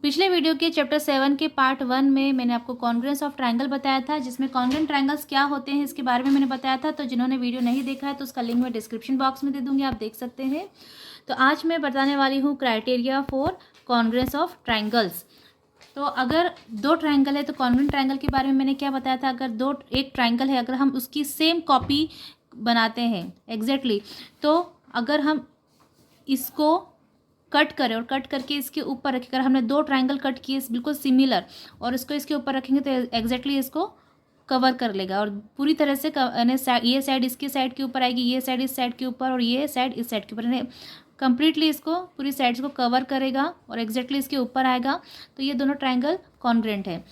पिछले वीडियो के चैप्टर 7 के पार्ट 1 में मैंने आपको कॉन्ग्रुएंस ऑफ ट्रायंगल बताया था, जिसमें कॉन्ग्रुएंट ट्रायंगल्स क्या होते हैं इसके बारे में मैंने बताया था। तो जिन्होंने वीडियो नहीं देखा है तो उसका लिंक मैं डिस्क्रिप्शन बॉक्स में दे दूंगी, आप देख सकते हैं। तो आज मैं बताने वाली हूँ criteria for congruence of triangles. तो अगर दो ट्रायंगल है तो कॉन्ग्रुएंट ट्रायंगल के बारे में मैंने क्या बताया था, अगर एक ट्रायंगल है, अगर हम उसकी सेम कॉपी बनाते हैं एग्जैक्टली, तो अगर हम इसको कट करें और कट करके इसके ऊपर रखें, अगर हमने दो ट्रायंगल कट किए बिल्कुल सिमिलर और इसको इसके ऊपर रखेंगे तो एग्जैक्टली इसको कवर कर लेगा और पूरी तरह से ये साइड इसके साइड के ऊपर आएगी, ये साइड इस साइड के ऊपर और ये साइड इस साइड के ऊपर, यानी कंप्लीटली इसको पूरी साइड्स को कवर करेगा और एग्जैक्टली इसके ऊपर आएगा। तो ये दोनों ट्रायंगल कॉन्ग्रुएंट है।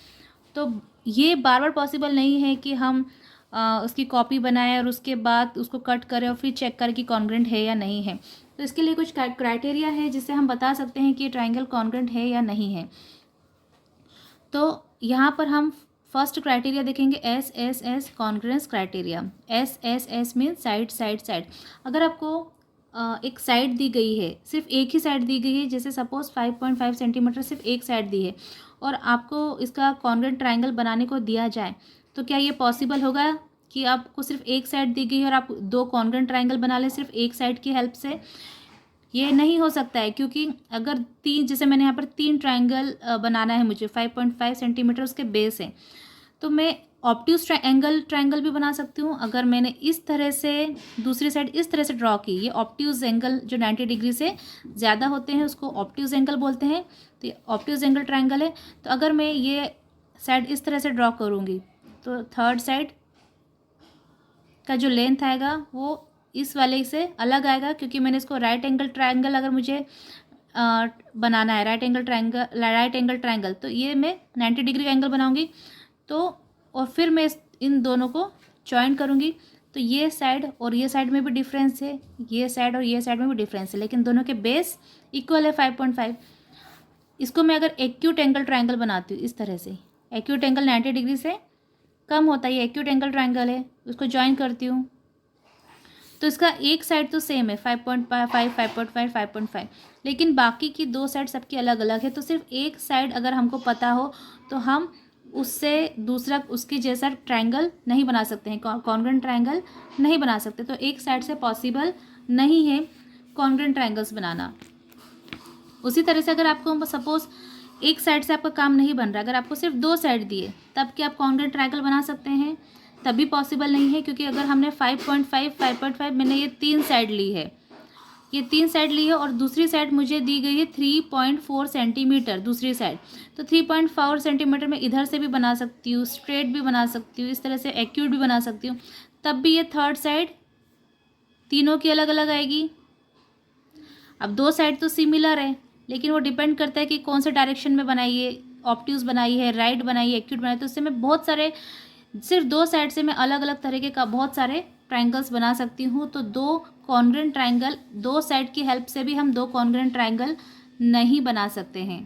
तो ये बार बार पॉसिबल नहीं है कि हम उसकी कॉपी बनाएं और उसके बाद उसको कट करें और फिर चेक करें कि कॉन्ग्रुएंट है या नहीं है। तो इसके लिए कुछ क्राइटेरिया है जिससे हम बता सकते हैं कि ये ट्रायंगल कॉन्ग्रुएंट है या नहीं है। तो यहाँ पर हम फर्स्ट क्राइटेरिया देखेंगे S S S congruence criteria. S S S mean side side side. अगर आपको एक साइड दी गई है, सिर्फ एक ही साइड दी गई है, जैसे सपोज 5.5 सेंटीमीटर सिर्फ एक साइड दी है और आपको इसका कॉन्ग्रुएंट ट्रायंगल बनाने को दिया जाए, तो क्या ये पॉसिबल होगा कि आपको सिर्फ एक साइड दी गई है और आप दो कॉन्ग्रुएंट ट्रायंगल बना लें सिर्फ एक साइड की हेल्प से? ये नहीं हो सकता है, क्योंकि अगर जैसे मैंने यहाँ पर 3 ट्रायंगल बनाना है, मुझे 5.5 सेंटीमीटर उसके बेस है, तो मैं ऑब्ट्यूज ट्रायंगल भी बना सकती हूँ। अगर मैंने इस तरह से दूसरी साइड इस तरह से ड्रॉ की, ये ऑब्ट्यूज एंगल जो 90 डिग्री से ज़्यादा होते हैं उसको ऑब्ट्यूज एंगल बोलते हैं। तो ये ऑब्ट्यूज एंगल ट्रायंगल है। तो अगर मैं ये साइड इस तरह से ड्रॉ करूँगी तो थर्ड साइड का जो लेंथ आएगा वो इस वाले से अलग आएगा, क्योंकि मैंने इसको राइट एंगल ट्रायंगल अगर मुझे बनाना है, राइट एंगल ट्रायंगल, तो ये मैं 90 डिग्री का एंगल बनाऊंगी। तो और फिर मैं इन दोनों को जॉइन करूंगी, तो ये साइड और ये साइड में भी डिफरेंस है, ये साइड और ये साइड में भी डिफरेंस है, लेकिन दोनों के बेस इक्वल है 5.5। इसको मैं अगर एक्यूट एंगल ट्रायंगल बनाती हूँ इस तरह से, एक्यूट एंगल 90 डिग्री से कम होता है, ये एक्यूट एंगल ट्रायंगल है, उसको ज्वाइन करती हूँ, तो इसका एक साइड तो सेम है 5.5 5.5 5.5, लेकिन बाकी की दो साइड सबकी अलग अलग है। तो सिर्फ एक साइड अगर हमको पता हो तो हम उससे दूसरा उसके जैसा ट्रायंगल नहीं बना सकते हैं, कॉन्ग्रुएंट ट्रायंगल नहीं बना सकते। तो एक साइड से पॉसिबल नहीं है कॉन्ग्रुएंट ट्रायंगल्स बनाना। उसी तरह से अगर आपको सपोज एक साइड से आपका काम नहीं बन रहा, अगर आपको सिर्फ दो साइड दिए, तब क्या आप कॉन्ग्रुएंट ट्रायंगल बना सकते हैं? तभी पॉसिबल नहीं है, क्योंकि अगर हमने 5.5 मैंने ये 3 साइड ली है, ये 3 साइड ली है और दूसरी साइड मुझे दी गई है 3.4 सेंटीमीटर दूसरी साइड। तो 3.4 सेंटीमीटर मैं इधर से भी बना सकती हूँ, स्ट्रेट भी बना सकती हूँ, इस तरह से एक्यूट भी बना सकती हूँ, तब भी ये थर्ड साइड तीनों की अलग अलग आएगी। अब दो साइड तो सिमिलर है, लेकिन वो डिपेंड करता है कि कौन से डायरेक्शन में बनाई है, ऑब्ट्यूज बनाई है, राइट बनाई है, एक्यूट बनाई है। तो उससे मैं बहुत सारे, सिर्फ दो साइड से मैं अलग अलग तरीके का बहुत सारे ट्रायंगल्स बना सकती हूँ। तो दो कॉन्ग्रुएंट ट्रायंगल, दो साइड की हेल्प से भी हम दो कॉन्ग्रुएंट ट्रायंगल नहीं बना सकते हैं।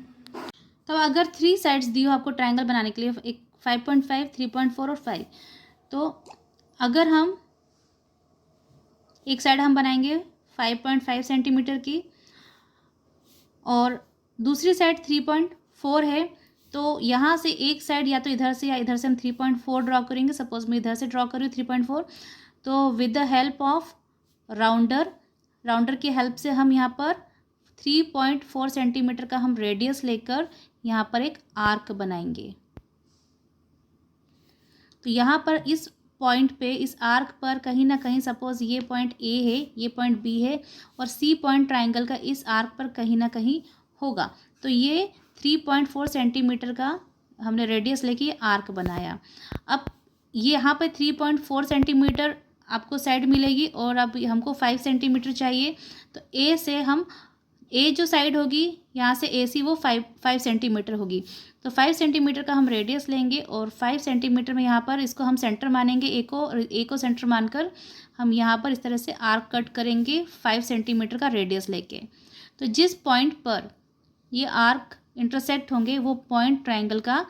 तो अगर 3 साइड्स दी हो आपको ट्रायंगल बनाने के लिए, एक 5.5 3.4 और 5, तो अगर हम एक साइड हम बनाएंगे 5.5 सेंटीमीटर की और दूसरी साइड 3.4 है, तो यहाँ से एक साइड या तो इधर से या इधर से हम 3.4 ड्रॉ करेंगे। सपोज मैं इधर से ड्रॉ करूँ 3.4, तो with the help of rounder की हेल्प से हम यहाँ पर 3.4 सेंटीमीटर का हम रेडियस लेकर यहाँ पर एक आर्क बनाएंगे। तो यहाँ पर इस पॉइंट पे, इस आर्क पर कहीं ना कहीं, सपोज ये पॉइंट ए है, ये पॉइंट बी है और सी पॉइंट ट्रायंगल का इस आर्क पर कहीं ना कहीं होगा। तो ये 3.4 सेंटीमीटर का हमने रेडियस लेके ये आर्क बनाया। अब ये यहाँ पे 3.4 सेंटीमीटर आपको साइड मिलेगी और अब हमको 5 सेंटीमीटर चाहिए। तो ए से हम, ए जो साइड होगी यहाँ से ए सी, वो 5 सेंटीमीटर होगी। तो 5 सेंटीमीटर का हम रेडियस लेंगे और 5 सेंटीमीटर में यहाँ पर इसको हम सेंटर मानेंगे, ए को सेंटर मानकर हम यहाँ पर इस तरह से आर्क कट करेंगे 5 सेंटीमीटर का रेडियस लेके। तो जिस पॉइंट पर ये आर्क इंटरसेक्ट होंगे वो पॉइंट ट्रायंगल का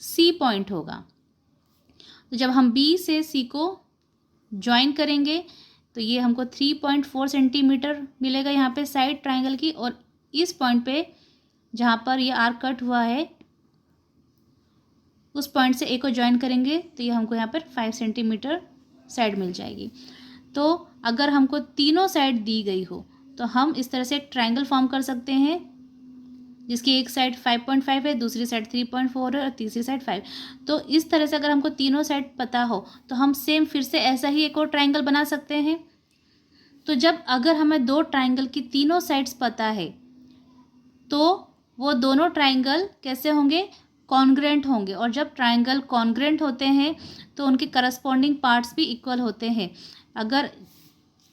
सी पॉइंट होगा। तो जब हम बी से सी को ज्वाइन करेंगे तो ये हमको 3.4 सेंटीमीटर मिलेगा यहाँ पे साइड ट्रायंगल की, और इस पॉइंट पे जहाँ पर ये आर्क कट हुआ है उस पॉइंट से ए को ज्वाइन करेंगे तो ये हमको यहाँ पर 5 सेंटीमीटर साइड मिल जाएगी। तो अगर हमको तीनों साइड दी गई हो तो हम इस तरह से एक ट्रायंगल फॉर्म कर सकते हैं जिसकी एक साइड 5.5 है, दूसरी साइड 3.4 है और तीसरी साइड 5। तो इस तरह से अगर हमको तीनों साइड पता हो तो हम सेम फिर से ऐसा ही एक और ट्रायंगल बना सकते हैं। तो जब अगर हमें दो ट्रायंगल की तीनों साइड्स पता है तो वो दोनों ट्रायंगल कैसे होंगे, कॉन्ग्रेंट होंगे। और जब ट्रायंगल कॉन्ग्रेंट होते हैं तो उनके करस्पॉन्डिंग पार्ट्स भी इक्वल होते हैं।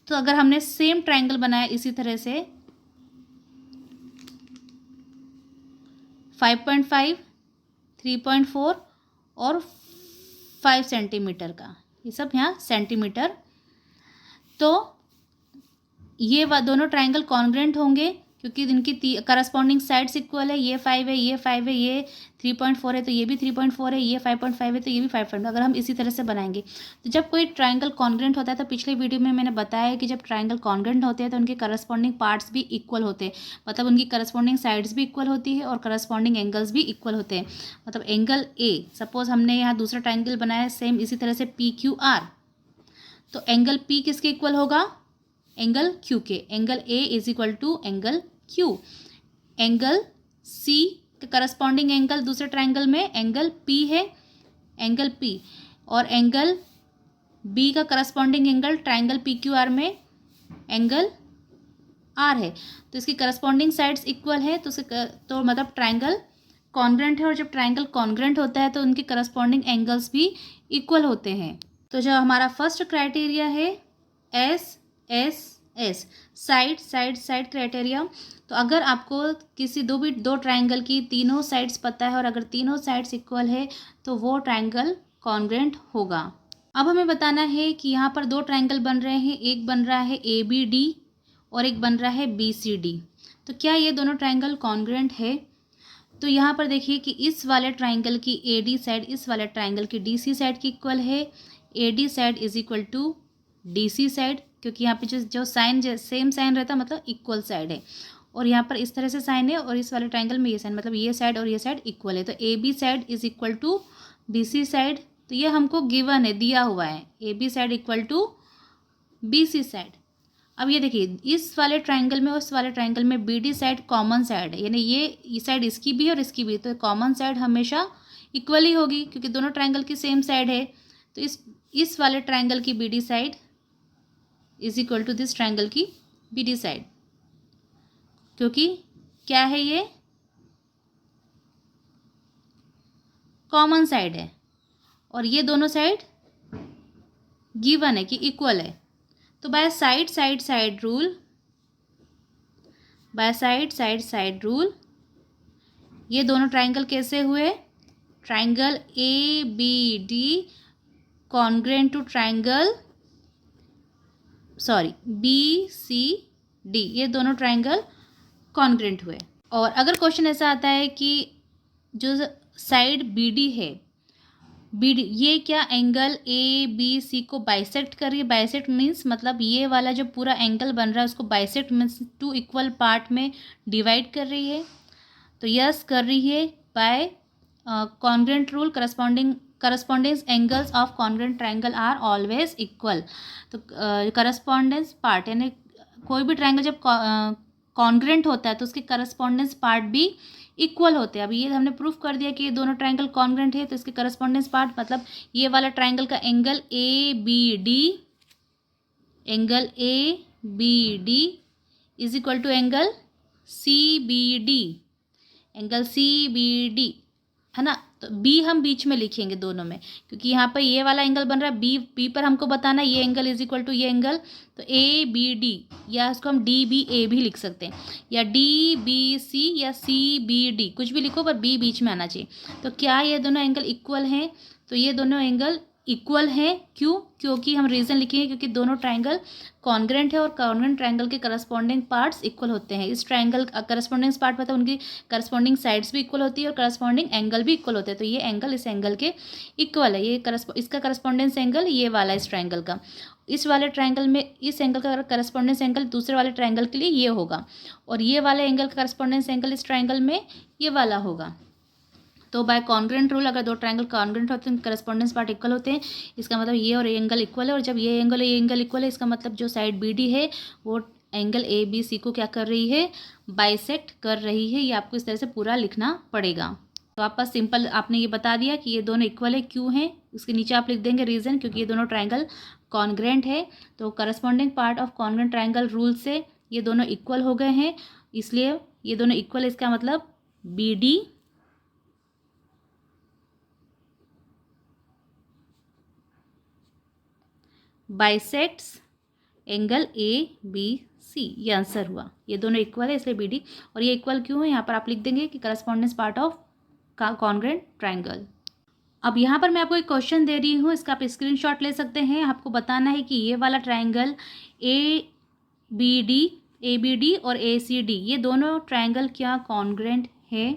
अगर हमने सेम ट्रायंगल बनाया इसी तरह से 5.5, 3.4 और 5 सेंटीमीटर का, ये सब यहाँ सेंटीमीटर, तो ये दोनों ट्रायंगल कॉन्ग्रेंट होंगे क्योंकि इनकी करस्पॉन्डिंग साइड्स इक्वल है। ये 5 है, ये 5 है, ये 3.4 है तो ये भी 3.4 है, ये 5.5 है तो ये भी 5.5। अगर हम इसी तरह से बनाएंगे तो जब कोई ट्रायंगल कॉन्ग्रेंट होता है, तो पिछले वीडियो में मैंने बताया है कि जब ट्रायंगल कॉन्ग्रेंट होते हैं तो उनके करस्पॉन्डिंग पार्ट्स भी इक्वल होते हैं, मतलब उनकी करस्पॉन्डिंग साइड्स भी इक्वल होती है और करस्पॉन्डिंग एंगल्स भी इक्वल होते हैं। मतलब एंगल ए, सपोज हमने यहाँ दूसरा ट्रायंगल बनाया है सेम इसी तरह से PQR, तो एंगल P किसके इक्वल होगा, एंगल Q के। Angle A is equal to angle Q। Angle C का करस्पॉन्डिंग एंगल दूसरे ट्रायंगल में एंगल P है, एंगल P, और एंगल B का करस्पॉन्डिंग एंगल ट्रायंगल PQR में एंगल R है। तो इसकी करस्पॉन्डिंग साइड्स इक्वल है तो मतलब ट्रायंगल कॉन्ग्रेंट है। और जब ट्रायंगल कॉन्ग्रेंट होता है तो उनके करस्पॉन्डिंग एंगल्स भी इक्वल होते हैं। तो जो हमारा फर्स्ट क्राइटेरिया है SSS, side side side criteria. तो अगर आपको किसी दो ट्रायंगल की तीनों साइड्स पता है और अगर तीनों साइड्स इक्वल है तो वो ट्रायंगल कॉन्ग्रेंट होगा। अब हमें बताना है कि यहाँ पर दो ट्रायंगल बन रहे हैं, एक बन रहा है ABD और एक बन रहा है BCD। तो क्या ये दोनों ट्रायंगल कॉन्ग्रेंट है? तो यहाँ पर देखिए कि इस वाले ट्रायंगल की AD साइड इस वाले ट्रायंगल की DC साइड की इक्वल है। AD side is equal to DC side, क्योंकि यहाँ पे जो साइन सेम साइन रहता है मतलब इक्वल साइड है। और यहाँ पर इस तरह से साइन है और इस वाले ट्रायंगल में ये साइन, मतलब ये साइड और ये साइड इक्वल है। तो AB side is equal to BC side. तो ये हमको गिवन है, दिया हुआ है, AB side equal to BC side. अब ये देखिए इस वाले ट्रायंगल में और इस वाले ट्रायंगल में BD साइड कॉमन साइड है, यानी ये साइड इसकी भी है और इसकी भी, तो कॉमन साइड हमेशा इक्वल ही होगी क्योंकि दोनों ट्रायंगल की सेम साइड है। तो इस वाले ट्रायंगल की BD side is equal to this triangle की BD साइड, क्योंकि क्या है ये कॉमन साइड है और ये दोनों साइड गिवन है कि इक्वल है। तो by side side side rule, by side side side rule ये दोनों ट्रायंगल कैसे हुए, triangle ABD congruent to triangle BCD, ये दोनों ट्रायंगल कॉन्ग्रेंट हुए। और अगर क्वेश्चन ऐसा आता है कि जो साइड BD है, BD ये क्या एंगल ABC को बाइसेक्ट कर रही है। बाइसेक्ट मीन्स मतलब ये वाला जो पूरा एंगल बन रहा है उसको बाइसेक्ट मीन्स 2 इक्वल पार्ट में डिवाइड कर रही है। तो यस कर रही है by congruent rule, correspondence angles of congruent triangle are always equal. तो करस्पॉन्डेंस पार्ट यानी कोई भी ट्रायंगल जब कॉन्ग्रेंट होता है तो उसके करस्पॉन्डेंस पार्ट भी इक्वल होते हैं। अभी ये हमने प्रूफ कर दिया कि ये दोनों ट्रायंगल कॉन्ग्रेंट है तो इसके करस्पॉन्डेंस पार्ट मतलब ये वाला ट्रायंगल का angle ABD is equal to angle CBD है ना। तो B हम बीच में लिखेंगे दोनों में, क्योंकि यहाँ पर ये वाला एंगल बन रहा है B पर हमको बताना ये एंगल इज इक्वल टू ये एंगल। तो ABD या इसको हम DBA भी लिख सकते हैं या DBC या CBD, कुछ भी लिखो पर B बीच में आना चाहिए। तो क्या ये दोनों एंगल इक्वल हैं? तो ये दोनों एंगल इक्वल है। क्यों? क्योंकि हम रीज़न लिखेंगे क्योंकि दोनों ट्रायंगल कॉन्ग्रेंट है और कॉन्ग्रेंट ट्रायंगल के करस्पॉन्डिंग पार्ट्स इक्वल होते हैं। इस ट्रायंगल करस्पॉन्डिंग पार्ट पता है, उनकी करस्पॉन्डिंग साइड्स भी इक्वल होती है और करस्पॉन्डिंग एंगल भी इक्वल होते हैं। तो ये एंगल इस एंगल के इक्वल है। ये इसका करस्पॉन्डेंस एंगल ये वाला इस ट्रायंगल का, इस वाले ट्रायंगल में इस एंगल का करस्पॉन्डेंस एंगल दूसरे वाले ट्रायंगल के लिए ये होगा, और ये वाले एंगल का करस्पॉन्डेंस एंगल इस ट्रायंगल में ये वाला होगा। तो बाय कॉन्ग्रेंट रूल अगर दो ट्रायंगल कॉन्ग्रेंट होते हैं, करस्पॉन्डेंस पार्ट इक्वल होते हैं, इसका मतलब ये और ये एंगल इक्वल है। और जब ये एंगल इक्वल है, इसका मतलब जो साइड बी डी है वो एंगल ए बी सी को क्या कर रही है, बाइसेक्ट कर रही है। ये आपको इस तरह से पूरा लिखना पड़ेगा। तो आप पास सिंपल आपने ये बता दिया कि ये दोनों इक्वल है, क्यों है, उसके नीचे आप लिख देंगे रीज़न, क्योंकि ये दोनों ट्रायंगल कॉन्ग्रेंट है। तो corresponding part of congruent triangle rule से ये दोनों इक्वल हो गए हैं, इसलिए ये दोनों इक्वल है। इसका मतलब B D bisects angle A B C, ये आंसर हुआ। ये दोनों इक्वल है इसलिए बी डी। और ये इक्वल क्यों है, यहाँ पर आप लिख देंगे कि correspondence part of congruent triangle. अब यहाँ पर मैं आपको एक क्वेश्चन दे रही हूँ, इसका आप स्क्रीनशॉट ले सकते हैं। आपको बताना है कि ये वाला ट्रायंगल ए बी डी और ए सी डी, ये दोनों ट्रायंगल क्या कॉन्ग्रेंट है,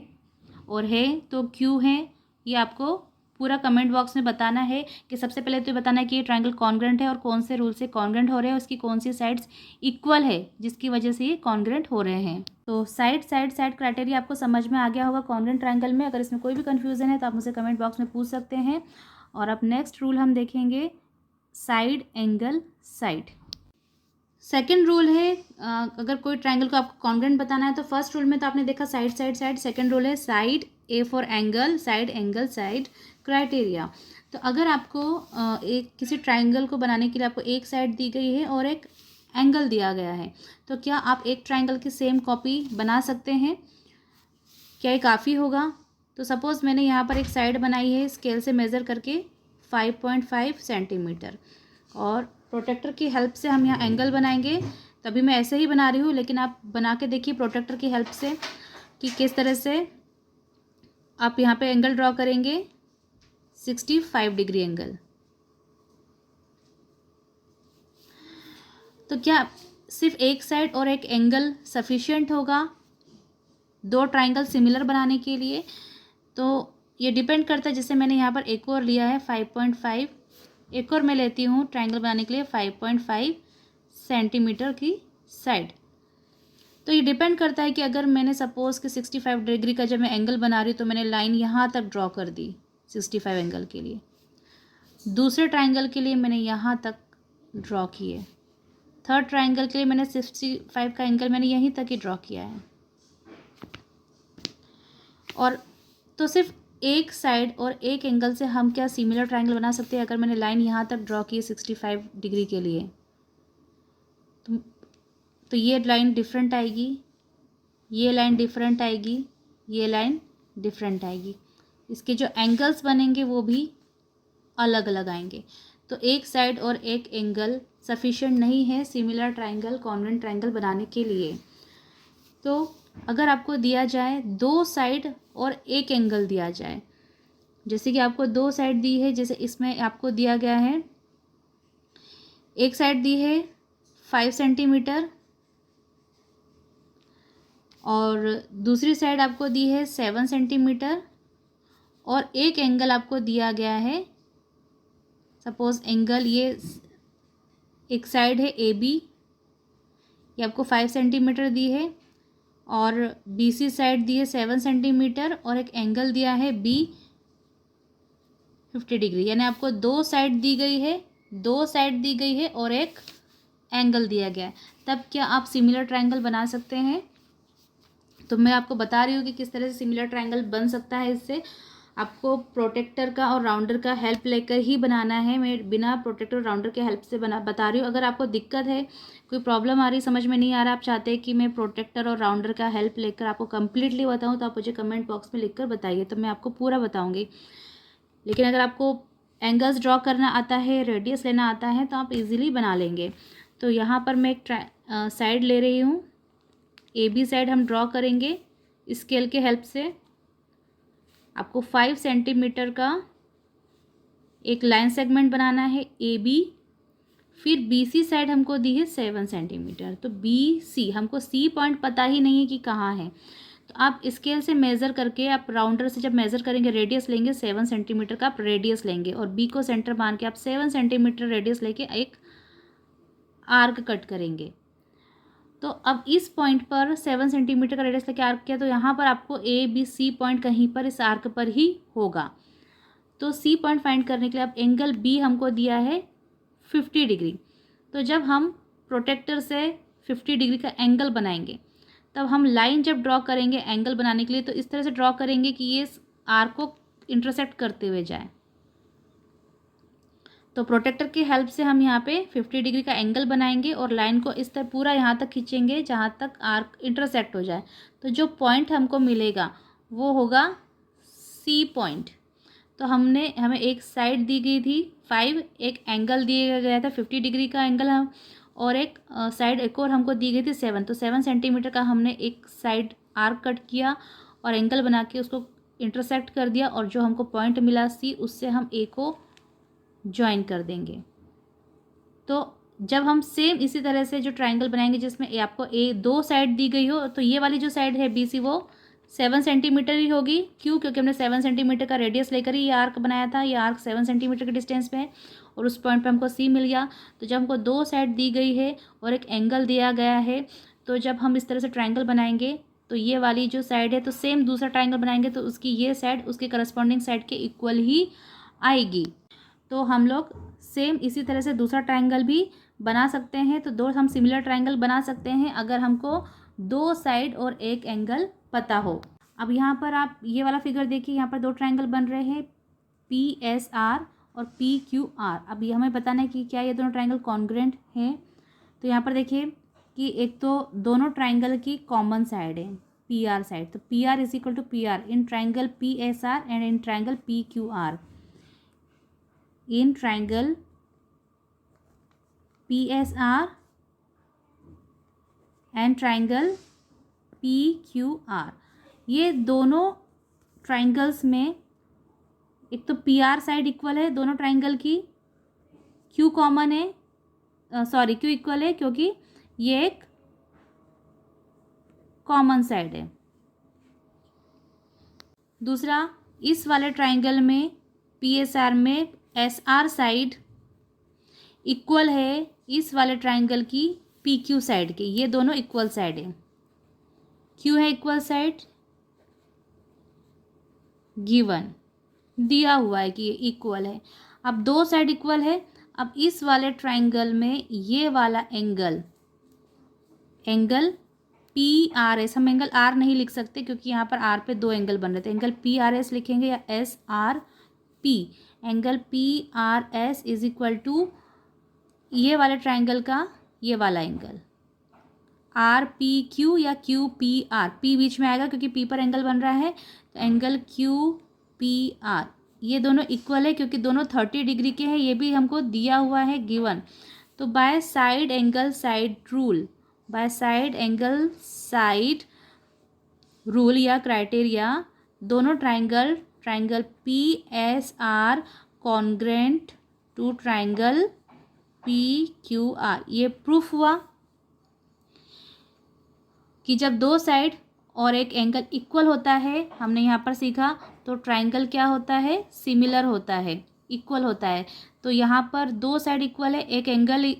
और है तो क्यों है। ये आपको पूरा कमेंट बॉक्स में बताना है कि सबसे पहले तो ये बताना है कि ये ट्रायंगल कॉन्ग्रेंट है और कौन से रूल से कॉन्ग्रेंट हो रहे हैं, उसकी कौन सी साइड्स इक्वल है जिसकी वजह से ये कॉन्ग्रेंट हो रहे हैं। तो साइड क्राइटेरिया आपको समझ में आ गया होगा कॉन्ग्रेंट ट्रायंगल में। अगर इसमें कोई भी कन्फ्यूज़न है तो आप मुझसे कमेंट बॉक्स में पूछ सकते हैं। और अब नेक्स्ट रूल हम देखेंगे side angle side. Second rule है, अगर कोई ट्रायंगल को आपको कॉन्ग्रेंट बताना है तो फर्स्ट रूल में तो आपने देखा side side side, second rule है side A for angle side criteria. तो अगर आपको एक किसी ट्रायंगल को बनाने के लिए आपको एक साइड दी गई है और एक एंगल दिया गया है, तो क्या आप एक ट्रायंगल की सेम कॉपी बना सकते हैं? क्या ये काफ़ी होगा? तो सपोज़ मैंने यहाँ पर एक साइड बनाई है स्केल से मेज़र करके 5.5 सेंटीमीटर, और प्रोटेक्टर की हेल्प से हम यहाँ एंगल बनाएंगे। तभी मैं ऐसे ही बना रही हूँ, लेकिन आप बना के देखिए प्रोटेक्टर की हेल्प से कि किस तरह से आप यहाँ पे एंगल ड्रॉ करेंगे, 65 डिग्री एंगल। तो क्या सिर्फ एक साइड और एक एंगल सफिशिएंट होगा दो ट्रायंगल सिमिलर बनाने के लिए? तो ये डिपेंड करता है। जैसे मैंने यहाँ पर एक और लिया है 5.5, एक और मैं लेती हूँ ट्रायंगल बनाने के लिए 5.5 सेंटीमीटर की साइड। तो ये डिपेंड करता है कि अगर मैंने सपोज़ कि 65 डिग्री का जब मैं एंगल बना रही हूँ तो मैंने लाइन यहाँ तक ड्रॉ कर दी 65 एंगल के लिए, दूसरे ट्रायंगल के लिए मैंने यहाँ तक ड्रॉ किए, थर्ड ट्रायंगल के लिए मैंने 65 का एंगल मैंने यहीं तक ही ड्रॉ किया है। और तो सिर्फ एक साइड और एक एंगल से हम क्या सिमिलर ट्रायंगल बना सकते हैं? अगर मैंने लाइन यहाँ तक ड्रॉ की 65 डिग्री के लिए, तो ये लाइन डिफरेंट आएगी, ये लाइन डिफरेंट आएगी, ये लाइन डिफरेंट आएगी। इसके जो एंगल्स बनेंगे वो भी अलग अलग आएंगे। तो एक साइड और एक एंगल सफिशिएंट नहीं है सिमिलर ट्रायंगल कॉन्ग्रेंट ट्रायंगल बनाने के लिए। तो अगर आपको दिया जाए दो साइड और एक एंगल दिया जाए, जैसे कि आपको दो साइड दी है, जैसे इसमें आपको दिया गया है एक साइड दी है 5 सेंटीमीटर और दूसरी साइड आपको दी है 7 सेंटीमीटर, और एक एंगल आपको दिया गया है, सपोज़ एंगल ये एक साइड है ए बी, ये आपको 5 सेंटीमीटर दी है, और बीसी साइड दी है 7 सेंटीमीटर, और एक एंगल दिया है बी 50 डिग्री। यानी आपको दो साइड दी गई है, दो साइड दी गई है और एक एंगल दिया गया है। तब क्या आप सिमिलर ट्रायंगल बना सकते हैं? तो मैं आपको बता रही हूँ कि किस तरह से सिमिलर ट्रायंगल बन सकता है। इससे आपको प्रोटेक्टर का और राउंडर का हेल्प लेकर ही बनाना है। मैं बिना प्रोटेक्टर और राउंडर के हेल्प से बता रही हूँ। अगर आपको दिक्कत है, कोई प्रॉब्लम आ रही, समझ में नहीं आ रहा, आप चाहते हैं कि मैं प्रोटेक्टर और राउंडर का हेल्प लेकर आपको कम्प्लीटली बताऊँ, तो आप मुझे कमेंट बॉक्स में लिखकर बताइए, तो मैं आपको पूरा बताऊँगी। लेकिन अगर आपको एंगल्स ड्रॉ करना आता है, रेडियस लेना आता है, तो आप इजीली बना लेंगे। तो यहाँ पर मैं एक साइड ले रही हूँ, ए बी साइड हम ड्रॉ करेंगे स्केल के हेल्प से। आपको 5 सेंटीमीटर का एक लाइन सेगमेंट बनाना है ए बी, फिर बी सी साइड हमको दी है 7 सेंटीमीटर। तो बी सी, हमको सी पॉइंट पता ही नहीं है कि कहाँ है, तो आप स्केल से मेज़र करके, आप राउंडर से जब मेज़र करेंगे, रेडियस लेंगे 7 सेंटीमीटर का आप रेडियस लेंगे, और बी को सेंटर मान के आप 7 सेंटीमीटर रेडियस लेके एक आर्क कट करेंगे। तो अब इस पॉइंट पर 7 सेंटीमीटर का रेडियस लेके आर्क किया, तो यहाँ पर आपको ए बी सी पॉइंट कहीं पर इस आर्क पर ही होगा। तो सी पॉइंट फाइंड करने के लिए अब एंगल बी हमको दिया है 50 डिग्री। तो जब हम प्रोटेक्टर से 50 डिग्री का एंगल बनाएंगे, तब हम लाइन जब ड्रॉ करेंगे एंगल बनाने के लिए, तो इस तरह से ड्रॉ करेंगे कि ये आर्क को इंटरसेक्ट करते हुए जाए। तो प्रोटेक्टर की हेल्प से हम यहाँ पे 50 डिग्री का एंगल बनाएंगे और लाइन को इस तरह पूरा यहाँ तक खींचेंगे जहाँ तक आर्क इंटरसेक्ट हो जाए। तो जो पॉइंट हमको मिलेगा वो होगा सी पॉइंट। तो हमें एक साइड दी गई थी 5, एक एंगल दिया गया था 50 डिग्री का एंगल, हम और एक साइड एक और हमको दी गई थी 7। तो 7 सेंटीमीटर का हमने एक साइड आर्क कट किया और एंगल बना के उसको इंटरसेक्ट कर दिया, और जो हमको पॉइंट मिला सी, उससे हम ए को ज्वाइन कर देंगे। तो जब हम सेम इसी तरह से जो ट्राइंगल बनाएंगे जिसमें आपको ए दो साइड दी गई हो, तो ये वाली जो साइड है बी सी वो 7 सेंटीमीटर ही होगी। क्यों? क्योंकि हमने 7 सेंटीमीटर का रेडियस लेकर ही ये आर्क बनाया था। ये आर्क 7 सेंटीमीटर के डिस्टेंस पे है और उस पॉइंट पे हमको सी मिल गया। तो जब हमको दो साइड दी गई है और एक एंगल दिया गया है, तो जब हम इस तरह से ट्राइंगल बनाएंगे, तो ये वाली जो साइड है, तो सेम दूसरा ट्राइंगल बनाएंगे तो उसकी ये साइड उसके करस्पॉन्डिंग साइड के इक्वल ही आएगी। तो हम लोग सेम इसी तरह से दूसरा ट्राइंगल भी बना सकते हैं। तो दो हम सिमिलर ट्राइंगल बना सकते हैं अगर हमको दो साइड और एक एंगल पता हो। अब यहाँ पर आप ये वाला फिगर देखिए, यहाँ पर दो ट्राइंगल बन रहे हैं PSR और PQR। अब ये हमें बताना है कि क्या ये दोनों ट्राइंगल कॉन्ग्रुएंट हैं। तो यहाँ पर देखिए कि एक तो दोनों ट्राइंगल की कॉमन साइड है PR साइड, तो PR is equal to PR in triangle PSR and in triangle PQR। In triangle PSR and triangle PQR, ये दोनों ट्राइंगल्स में एक तो PR साइड इक्वल है दोनों ट्राइंगल की, Q कॉमन है, Q इक्वल है क्योंकि ये एक कॉमन साइड है। दूसरा, इस वाले ट्राइंगल में PSR में SR साइड इक्वल है इस वाले ट्राइंगल की PQ साइड के, ये दोनों इक्वल साइड है। Q है इक्वल साइड, गिवन दिया हुआ है कि ये इक्वल है। अब दो साइड इक्वल है। अब इस वाले ट्राइंगल में ये वाला एंगल PRS, हम एंगल R नहीं लिख सकते क्योंकि यहाँ पर R पे दो एंगल बन रहे थे। एंगल PRS लिखेंगे या SRP। Angle PRS is equal to ये वाले ट्राइंगल का ये वाला एंगल RPQ या QPR, P बीच में आएगा क्योंकि P पर एंगल बन रहा है। तो एंगल QPR ये दोनों इक्वल है क्योंकि दोनों 30 डिग्री के हैं, ये भी हमको दिया हुआ है गिवन। तो by side angle side rule, by side angle side rule या क्राइटेरिया, दोनों triangle PSR congruent to triangle PQR। ये प्रूफ हुआ कि जब दो साइड और एक एंगल इक्वल होता है, हमने यहाँ पर सीखा, तो ट्राइंगल क्या होता है? सिमिलर होता है, इक्वल होता है। तो यहाँ पर दो साइड इक्वल है, एक एंगल,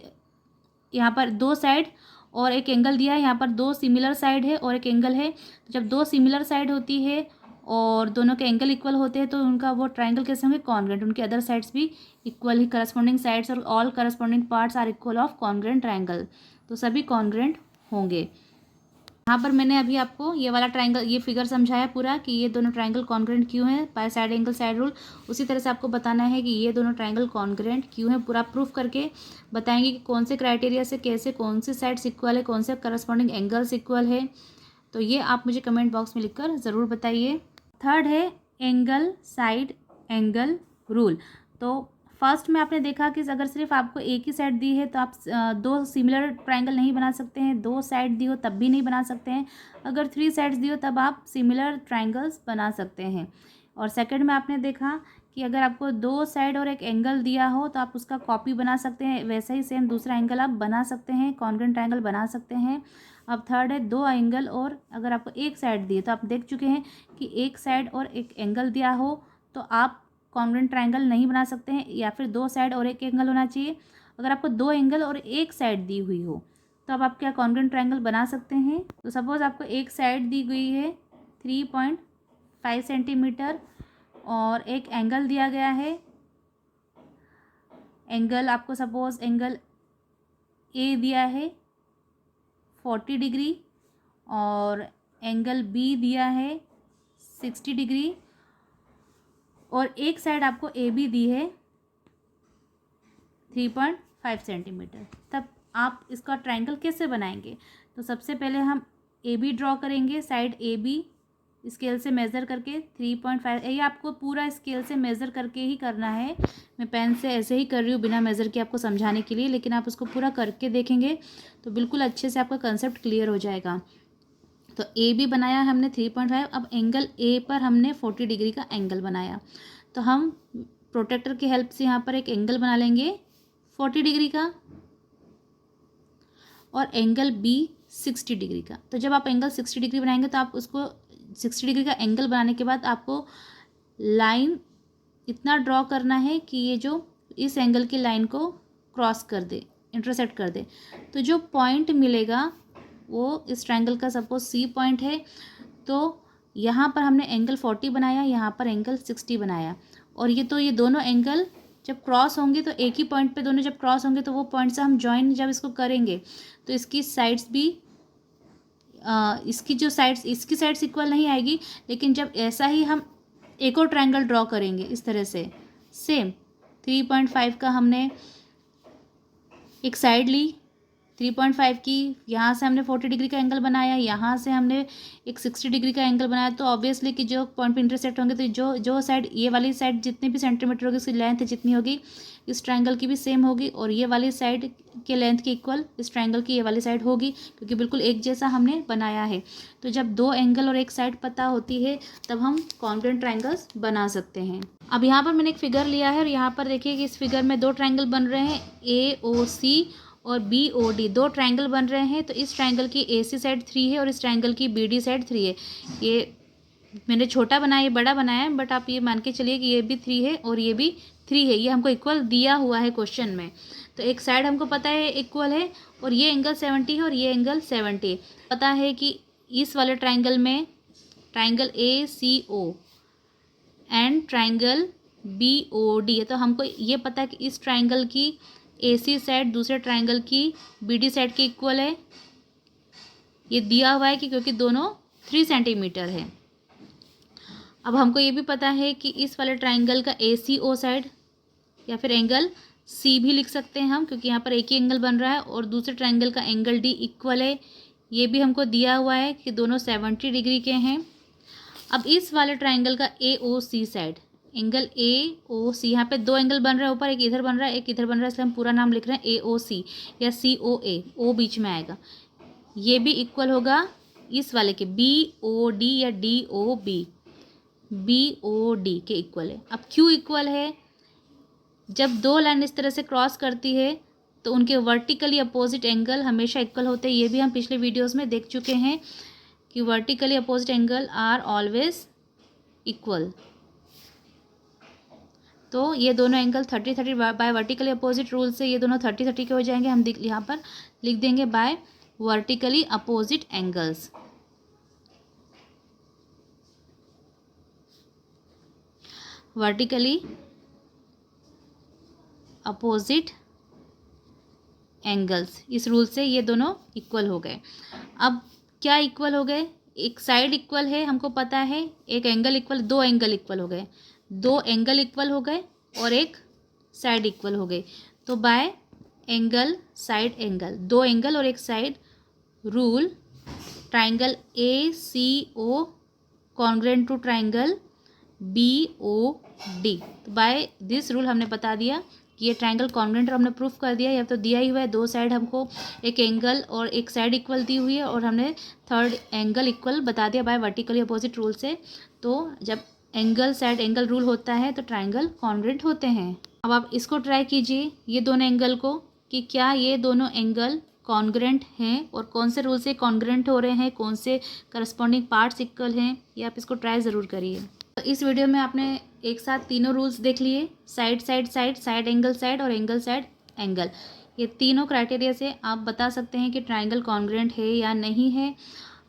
यहाँ पर दो साइड और एक एंगल दिया है, यहाँ पर दो सिमिलर साइड है और एक एंगल है। तो जब दो सिमिलर साइड होती है और दोनों के एंगल इक्वल होते हैं तो उनका वो ट्राइंगल कैसे होंगे? कॉन्ग्रुएंट। उनके अदर साइड्स भी इक्वल ही, करस्पॉन्डिंग साइड्स और all corresponding parts are equal of congruent triangle, तो सभी कॉन्ग्रुएंट होंगे। यहाँ पर मैंने अभी आपको ये वाला ट्राइंगल, ये फिगर समझाया पूरा कि ये दोनों ट्राइंगल कॉन्ग्रुएंट क्यों है, bye side angle side rule. उसी तरह से आपको बताना है कि ये दोनों ट्राइंगल कॉन्ग्रुएंट क्यों है, पूरा प्रूफ करके बताएंगे कि कौन से क्राइटेरिया से कैसे कौन सी साइड्स इक्वल है, कौन से करस्पॉन्डिंग एंगल्स इक्वल है। तो ये आप मुझे कमेंट बॉक्स में लिखकर ज़रूर बताइए। थर्ड है एंगल साइड एंगल रूल। तो फर्स्ट में आपने देखा कि अगर सिर्फ आपको एक ही साइड दी है तो आप दो सिमिलर ट्राइंगल नहीं बना सकते हैं, दो साइड दी हो तब भी नहीं बना सकते हैं। अगर 3 साइड्स दी हो तब आप सिमिलर ट्राइंगल्स बना सकते हैं। और सेकंड में आपने देखा कि अगर आपको दो साइड और एक एंगल दिया हो तो आप उसका कॉपी बना सकते हैं, वैसा ही सेम दूसरा एंगल आप बना सकते हैं, कॉन्ग्रुएंट ट्रायंगल बना सकते हैं। अब थर्ड है दो एंगल और अगर आपको एक साइड दिए, तो आप देख चुके हैं कि एक साइड और एक एंगल दिया हो तो आप कॉन्ग्रुएंट ट्रायंगल नहीं बना सकते हैं, या फिर दो साइड और एक एंगल होना चाहिए। अगर आपको दो एंगल और एक साइड दी हुई हो तो अब आप क्या कॉन्ग्रुएंट ट्रायंगल बना सकते हैं। तो सपोज़ आपको एक साइड दी गई है 3.5 सेंटीमीटर और एक एंगल दिया गया है। एंगल आपको सपोज़ एंगल ए दिया है 40 डिग्री और एंगल बी दिया है 60 डिग्री और एक साइड आपको ए बी दी है 3.5 सेंटीमीटर। तब आप इसका ट्रायंगल कैसे बनाएंगे? तो सबसे पहले हम ए बी ड्रॉ करेंगे, साइड ए बी स्केल से मेज़र करके 3.5। ये आपको पूरा स्केल से मेज़र करके ही करना है। मैं पेन से ऐसे ही कर रही हूँ बिना मेज़र के आपको समझाने के लिए, लेकिन आप उसको पूरा करके देखेंगे तो बिल्कुल अच्छे से आपका कंसेप्ट क्लियर हो जाएगा। तो ए बी बनाया हमने 3.5। अब एंगल ए पर हमने 40 डिग्री का एंगल बनाया, तो हम प्रोटेक्टर की हेल्प से यहाँ पर एक एंगल बना लेंगे 40 डिग्री का और एंगल बी 60 डिग्री का। तो जब आप एंगल 60 डिग्री बनाएंगे तो आप उसको 60 डिग्री का एंगल बनाने के बाद आपको लाइन इतना ड्रॉ करना है कि ये जो इस एंगल की लाइन को क्रॉस कर दे, इंटरसेक्ट कर दे। तो जो पॉइंट मिलेगा वो इस ट्रायंगल का सपोज सी पॉइंट है, तो यहाँ पर हमने एंगल 40 बनाया, यहाँ पर एंगल 60 बनाया। और ये दोनों एंगल जब क्रॉस होंगे तो एक ही पॉइंट पे दोनों जब क्रॉस होंगे तो वो पॉइंट से हम जॉइन जब इसको करेंगे तो इसकी साइड्स भी इसकी साइड्स इक्वल नहीं आएगी। लेकिन जब ऐसा ही हम एक और ट्रायंगल ड्रॉ करेंगे इस तरह से, सेम 3.5 का हमने एक साइड ली 3.5 की, यहाँ से हमने 40 डिग्री का एंगल बनाया, यहाँ से हमने एक 60 डिग्री का एंगल बनाया। तो ऑब्वियसली कि जो पॉइंट पे इंटरसेक्ट होंगे तो जो साइड, ये वाली साइड जितनी भी सेंटीमीटर होगी उसकी लेंथ जितनी होगी इस ट्रायंगल की भी सेम होगी, और ये वाली साइड के लेंथ के इक्वल इस ट्रायंगल की ये वाली साइड होगी, क्योंकि बिल्कुल एक जैसा हमने बनाया है। तो जब दो एंगल और एक साइड पता होती है तब हम कॉन्ग्रुएंट ट्रायंगल्स बना सकते हैं। अब यहाँ पर मैंने एक फिगर लिया है और यहाँ पर देखिए कि इस फिगर में दो ट्रायंगल बन रहे हैं, ए ओ सी और बी ओ डी, दो ट्रायंगल बन रहे हैं। तो इस ट्रायंगल की ए सी साइड 3 है और इस ट्रायंगल की बी डी साइड 3 है। ये मैंने छोटा बनाया, ये बड़ा बनाया है, बट आप ये मान के चलिए कि ये भी 3 है और ये भी 3 है। ये हमको इक्वल दिया हुआ है क्वेश्चन में। तो एक साइड हमको पता है इक्वल है और ये एंगल 70 है और ये एंगल 70 है। पता है कि इस वाले ट्रायंगल में triangle A C O and triangle B O D है। तो हमको ये पता है कि इस ट्रायंगल की ए सी साइड दूसरे ट्रायंगल की बी डी साइड के इक्वल है। ये दिया हुआ है कि क्योंकि दोनों 3 सेंटीमीटर है। अब हमको ये भी पता है कि इस वाले ट्रायंगल का ए सी ओ साइड या फिर एंगल सी भी लिख सकते हैं हम, क्योंकि यहाँ पर एक ही एंगल बन रहा है, और दूसरे ट्रायंगल का एंगल डी इक्वल है। ये भी हमको दिया हुआ है कि दोनों 70 डिग्री के हैं। अब इस वाले ट्रायंगल का ए ओ सी साइड, एंगल ए ओ सी, यहाँ पे दो एंगल बन रहा है ऊपर, एक इधर बन रहा है एक इधर बन रहा है, इसलिए हम पूरा नाम लिख रहे हैं ए ओ सी या सी ओ ए, ओ बीच में आएगा। ये भी इक्वल होगा इस वाले के बी ओ डी या D O B, B O D के इक्वल है। अब क्यों इक्वल है? जब दो लाइन इस तरह से क्रॉस करती है तो उनके वर्टिकली अपोजिट एंगल हमेशा इक्वल होते हैं। ये भी हम पिछले वीडियोस में देख चुके हैं कि vertically opposite angle are always equal. तो ये दोनों angle 30-30 by vertically opposite rule से ये दोनों 30-30 के हो जाएंगे। हम यहाँ पर लिख देंगे by vertically opposite angles. Vertically opposite angles, इस रूल से ये दोनों इक्वल हो गए। अब क्या इक्वल हो गए? एक साइड इक्वल है हमको पता है, एक एंगल इक्वल, दो एंगल इक्वल हो गए, दो एंगल इक्वल हो गए और एक साइड इक्वल हो गई। तो बाय एंगल साइड एंगल, दो एंगल और एक side rule, triangle A C O congruent to triangle B O D. तो बाय दिस रूल हमने बता दिया कि ये ट्रायंगल कॉन्ग्रुएंट, और हमने प्रूफ कर दिया। यह तो दिया ही हुआ है, दो साइड हमको एक एंगल और एक साइड इक्वल दी हुई है, और हमने थर्ड एंगल इक्वल बता दिया बाय वर्टिकली अपोजिट रूल से। तो जब एंगल साइड एंगल रूल होता है तो ट्राइंगल कॉन्ग्रुएंट होते हैं। अब आप इसको ट्राई कीजिए ये दोनों एंगल को कि क्या ये दोनों एंगल कॉन्ग्रुएंट हैं और कौन से रूल से कॉन्ग्रुएंट हो रहे हैं, कौन से करस्पॉन्डिंग पार्ट्स इक्वल हैं, ये आप इसको ट्राई ज़रूर करिए। तो इस वीडियो में आपने एक साथ तीनों रूल्स देख लिए, side side side, side angle side और एंगल साइड एंगल। ये तीनों क्राइटेरिया से आप बता सकते हैं कि ट्राइंगल कॉन्ग्रुएंट है या नहीं है।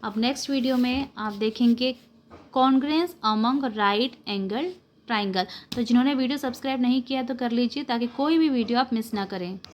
अब नेक्स्ट वीडियो में आप देखेंगे congruence among right angle triangle. तो जिन्होंने वीडियो सब्सक्राइब नहीं किया तो कर लीजिए ताकि कोई भी वीडियो आप मिस ना करें।